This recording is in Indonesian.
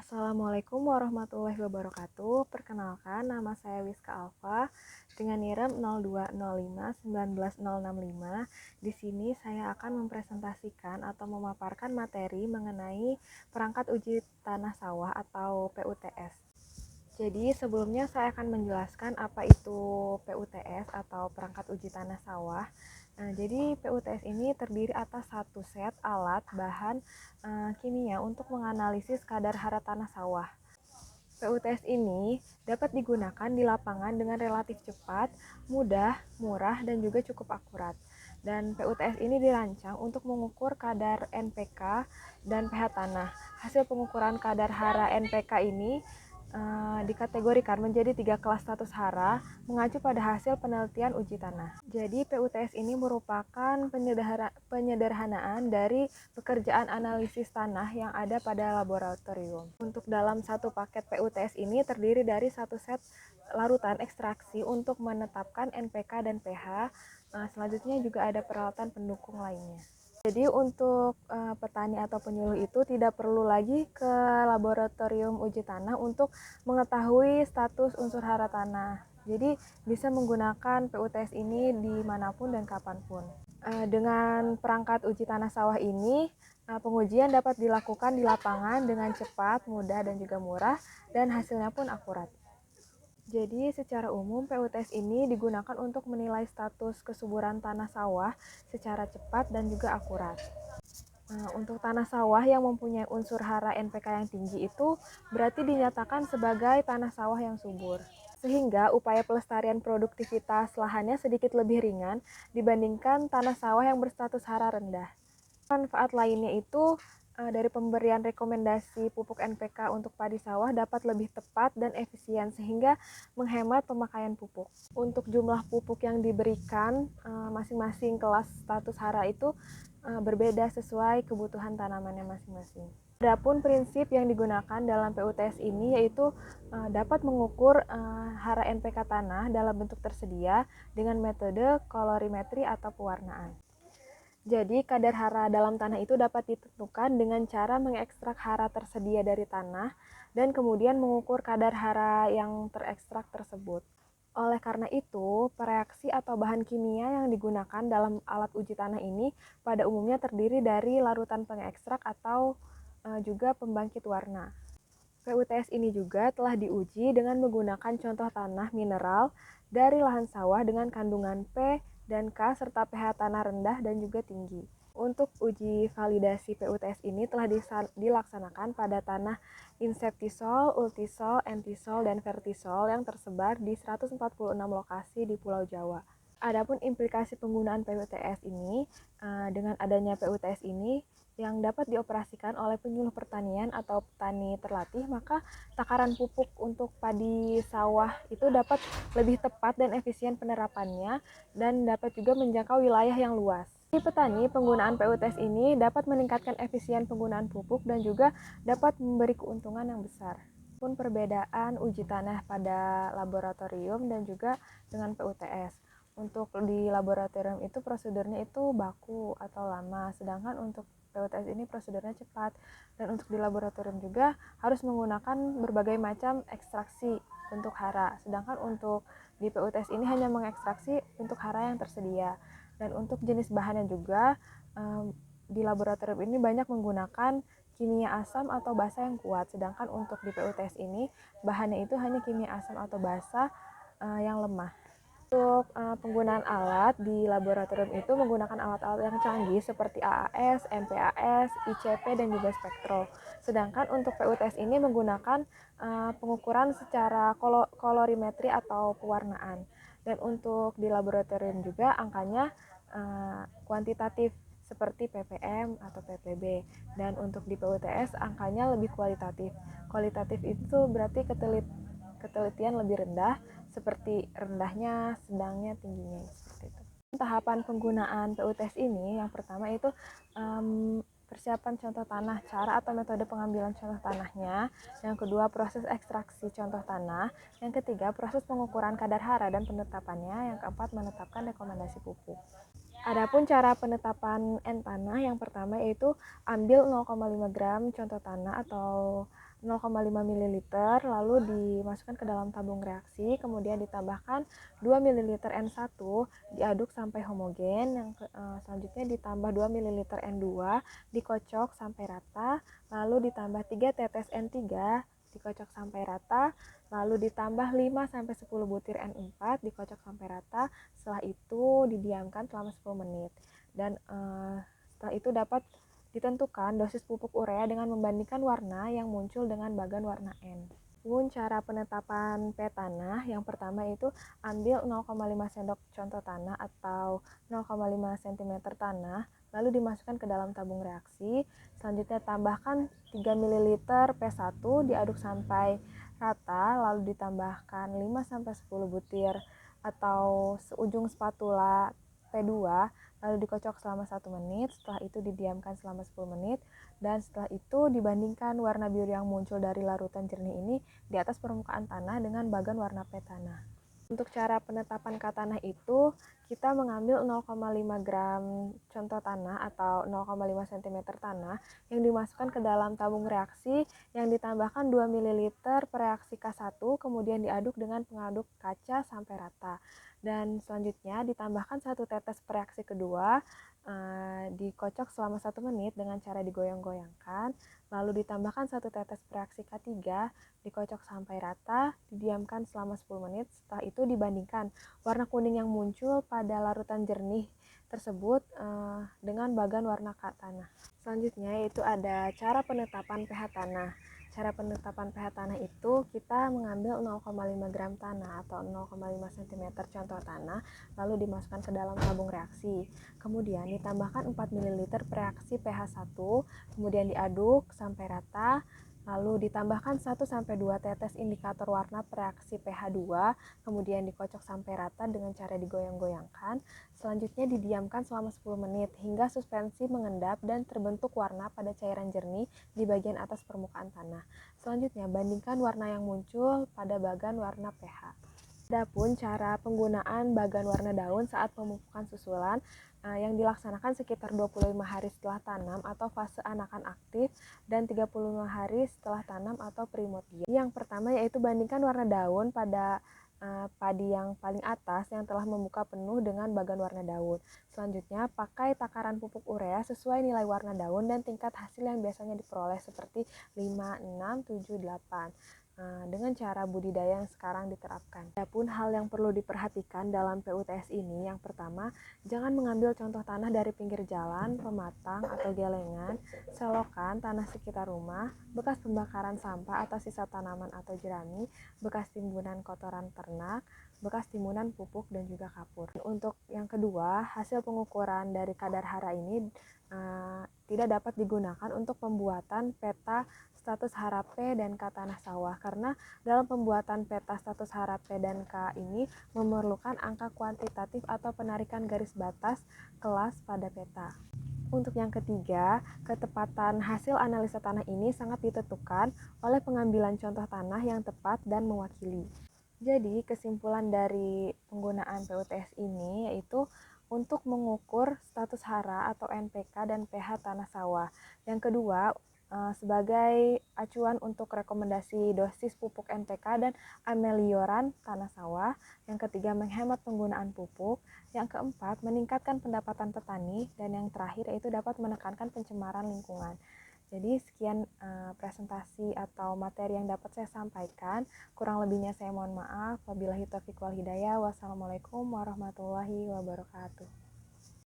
Assalamualaikum warahmatullahi wabarakatuh. Perkenalkan, nama saya Wiska Alfa dengan NIREM 0205 Di sini saya akan mempresentasikan atau memaparkan materi mengenai perangkat uji tanah sawah atau PUTS. Jadi sebelumnya saya akan menjelaskan apa itu PUTS atau perangkat uji tanah sawah. Jadi PUTS ini terdiri atas satu set alat bahan kimia untuk menganalisis kadar hara tanah sawah. PUTS ini dapat digunakan di lapangan dengan relatif cepat, mudah, murah, dan juga cukup akurat. Dan PUTS ini dirancang untuk mengukur kadar NPK dan pH tanah. Hasil pengukuran kadar hara NPK ini dikategorikan menjadi 3 kelas status hara mengacu pada hasil penelitian uji tanah. Jadi PUTS ini merupakan penyederhanaan dari pekerjaan analisis tanah yang ada pada laboratorium. Untuk dalam satu paket PUTS ini terdiri dari satu set larutan ekstraksi untuk menetapkan NPK dan pH. Selanjutnya juga ada peralatan pendukung lainnya. Jadi untuk petani atau penyuluh itu tidak perlu lagi ke laboratorium uji tanah untuk mengetahui status unsur hara tanah. Jadi bisa menggunakan PUTS ini dimanapun dan kapanpun. Dengan perangkat uji tanah sawah ini, pengujian dapat dilakukan di lapangan dengan cepat, mudah, dan juga murah, dan hasilnya pun akurat. Jadi secara umum PUTS ini digunakan untuk menilai status kesuburan tanah sawah secara cepat dan juga akurat. Untuk tanah sawah yang mempunyai unsur hara NPK yang tinggi itu berarti dinyatakan sebagai tanah sawah yang subur. Sehingga upaya pelestarian produktivitas lahannya sedikit lebih ringan dibandingkan tanah sawah yang berstatus hara rendah. Manfaat lainnya itu dari pemberian rekomendasi pupuk NPK untuk padi sawah dapat lebih tepat dan efisien sehingga menghemat pemakaian pupuk. Untuk jumlah pupuk yang diberikan masing-masing kelas status hara itu berbeda sesuai kebutuhan tanamannya masing-masing. Adapun prinsip yang digunakan dalam PUTS ini yaitu dapat mengukur hara NPK tanah dalam bentuk tersedia dengan metode kolorimetri atau pewarnaan. Jadi, kadar hara dalam tanah itu dapat ditentukan dengan cara mengekstrak hara tersedia dari tanah dan kemudian mengukur kadar hara yang terekstrak tersebut. Oleh karena itu, reaksi atau bahan kimia yang digunakan dalam alat uji tanah ini pada umumnya terdiri dari larutan pengekstrak atau juga pembangkit warna. PUTS ini juga telah diuji dengan menggunakan contoh tanah mineral dari lahan sawah dengan kandungan P dan K serta pH tanah rendah dan juga tinggi. Untuk uji validasi PUTS ini telah dilaksanakan pada tanah inseptisol, ultisol, entisol, dan vertisol yang tersebar di 146 lokasi di Pulau Jawa. Adapun implikasi penggunaan PUTS ini, dengan adanya PUTS ini yang dapat dioperasikan oleh penyuluh pertanian atau petani terlatih, maka takaran pupuk untuk padi sawah itu dapat lebih tepat dan efisien penerapannya dan dapat juga menjangkau wilayah yang luas. Di petani, penggunaan PUTS ini dapat meningkatkan efisien penggunaan pupuk dan juga dapat memberi keuntungan yang besar. Pun perbedaan uji tanah pada laboratorium dan juga dengan PUTS. Untuk di laboratorium itu prosedurnya itu baku atau lama, sedangkan untuk PUTS ini prosedurnya cepat, dan untuk di laboratorium juga harus menggunakan berbagai macam ekstraksi bentuk hara, sedangkan untuk di PUTS ini hanya mengekstraksi bentuk hara yang tersedia. Dan untuk jenis bahannya juga di laboratorium ini banyak menggunakan kimia asam atau basa yang kuat, sedangkan untuk di PUTS ini bahannya itu hanya kimia asam atau basa yang lemah. Untuk penggunaan alat di laboratorium itu menggunakan alat-alat yang canggih seperti AAS, MPAS, ICP, dan juga spektro. Sedangkan untuk PUTS ini menggunakan pengukuran secara kolorimetri atau pewarnaan. Dan untuk di laboratorium juga angkanya kuantitatif seperti ppm atau ppb. Dan untuk di PUTS angkanya lebih kualitatif. Kualitatif itu berarti ketelitian lebih rendah, seperti rendahnya, sedangnya, tingginya, seperti itu. Tahapan penggunaan PUTS ini yang pertama itu persiapan contoh tanah, cara atau metode pengambilan contoh tanahnya. Yang kedua, proses ekstraksi contoh tanah. Yang ketiga, proses pengukuran kadar hara dan penetapannya. Yang keempat, menetapkan rekomendasi pupuk. Adapun cara penetapan N tanah yang pertama yaitu ambil 0,5 gram contoh tanah atau 0,5 ml, lalu dimasukkan ke dalam tabung reaksi, kemudian ditambahkan 2 ml N1, diaduk sampai homogen. Selanjutnya ditambah 2 ml N2, dikocok sampai rata, lalu ditambah 3 tetes N3, dikocok sampai rata, lalu ditambah 5 sampai 10 butir N4, dikocok sampai rata. Setelah itu didiamkan selama 10 menit. Dan setelah itu dapat ditentukan dosis pupuk urea dengan membandingkan warna yang muncul dengan bagan warna N. Cara penetapan pH tanah, yang pertama itu ambil 0,5 sendok contoh tanah atau 0,5 cm tanah, lalu dimasukkan ke dalam tabung reaksi. Selanjutnya tambahkan 3 ml P1, diaduk sampai rata, lalu ditambahkan 5-10 butir atau seujung spatula P2, lalu dikocok selama 1 menit. Setelah itu didiamkan selama 10 menit, dan setelah itu dibandingkan warna biru yang muncul dari larutan jernih ini di atas permukaan tanah dengan bagan warna P tanah. Untuk cara penetapan K tanah itu, kita mengambil 0,5 gram contoh tanah atau 0,5 cm tanah yang dimasukkan ke dalam tabung reaksi yang ditambahkan 2 ml pereaksi K1, kemudian diaduk dengan pengaduk kaca sampai rata. Dan selanjutnya ditambahkan 1 tetes pereaksi kedua, dikocok selama 1 menit dengan cara digoyang-goyangkan, lalu ditambahkan 1 tetes pereaksi K3, dikocok sampai rata, didiamkan selama 10 menit. Setelah itu dibandingkan warna kuning yang muncul pada larutan jernih tersebut dengan bagan warna K tanah. Selanjutnya yaitu ada cara penetapan pH tanah. Cara penetapan pH tanah itu kita mengambil 0,5 gram tanah atau 0,5 cm contoh tanah, lalu dimasukkan ke dalam tabung reaksi. Kemudian ditambahkan 4 ml reaksi pH 1, kemudian diaduk sampai rata, lalu ditambahkan 1-2 tetes indikator warna reaksi pH 2, kemudian dikocok sampai rata dengan cara digoyang-goyangkan. Selanjutnya didiamkan selama 10 menit hingga suspensi mengendap dan terbentuk warna pada cairan jernih di bagian atas permukaan tanah. Selanjutnya bandingkan warna yang muncul pada bagan warna pH. Adapun cara penggunaan bagan warna daun saat pemupukan susulan yang dilaksanakan sekitar 25 hari setelah tanam atau fase anakan aktif dan 35 hari setelah tanam atau primordial. Yang pertama yaitu bandingkan warna daun pada padi yang paling atas yang telah membuka penuh dengan bagan warna daun. Selanjutnya pakai takaran pupuk urea sesuai nilai warna daun dan tingkat hasil yang biasanya diperoleh seperti 5, 6, 7, 8. Dengan cara budidaya yang sekarang diterapkan. Adapun hal yang perlu diperhatikan dalam PUTS ini, yang pertama, jangan mengambil contoh tanah dari pinggir jalan, pematang atau gelengan, selokan, tanah sekitar rumah, bekas pembakaran sampah atau sisa tanaman atau jerami, bekas timbunan kotoran ternak, bekas timbunan pupuk dan juga kapur. Untuk yang kedua, hasil pengukuran dari kadar hara ini tidak dapat digunakan untuk pembuatan peta status hara P dan K tanah sawah, karena dalam pembuatan peta status hara P dan K ini memerlukan angka kuantitatif atau penarikan garis batas kelas pada peta. Untuk yang ketiga, ketepatan hasil analisa tanah ini sangat ditentukan oleh pengambilan contoh tanah yang tepat dan mewakili. Jadi, kesimpulan dari penggunaan PUTS ini yaitu untuk mengukur status hara atau NPK dan pH tanah sawah. Yang kedua, sebagai acuan untuk rekomendasi dosis pupuk NPK dan amelioran tanah sawah. Yang ketiga, menghemat penggunaan pupuk. Yang keempat, meningkatkan pendapatan petani. Dan yang terakhir yaitu dapat menekankan pencemaran lingkungan. Jadi sekian presentasi atau materi yang dapat saya sampaikan. Kurang lebihnya saya mohon maaf. Wabillahi taufiq wal hidayah. Wassalamualaikum warahmatullahi wabarakatuh.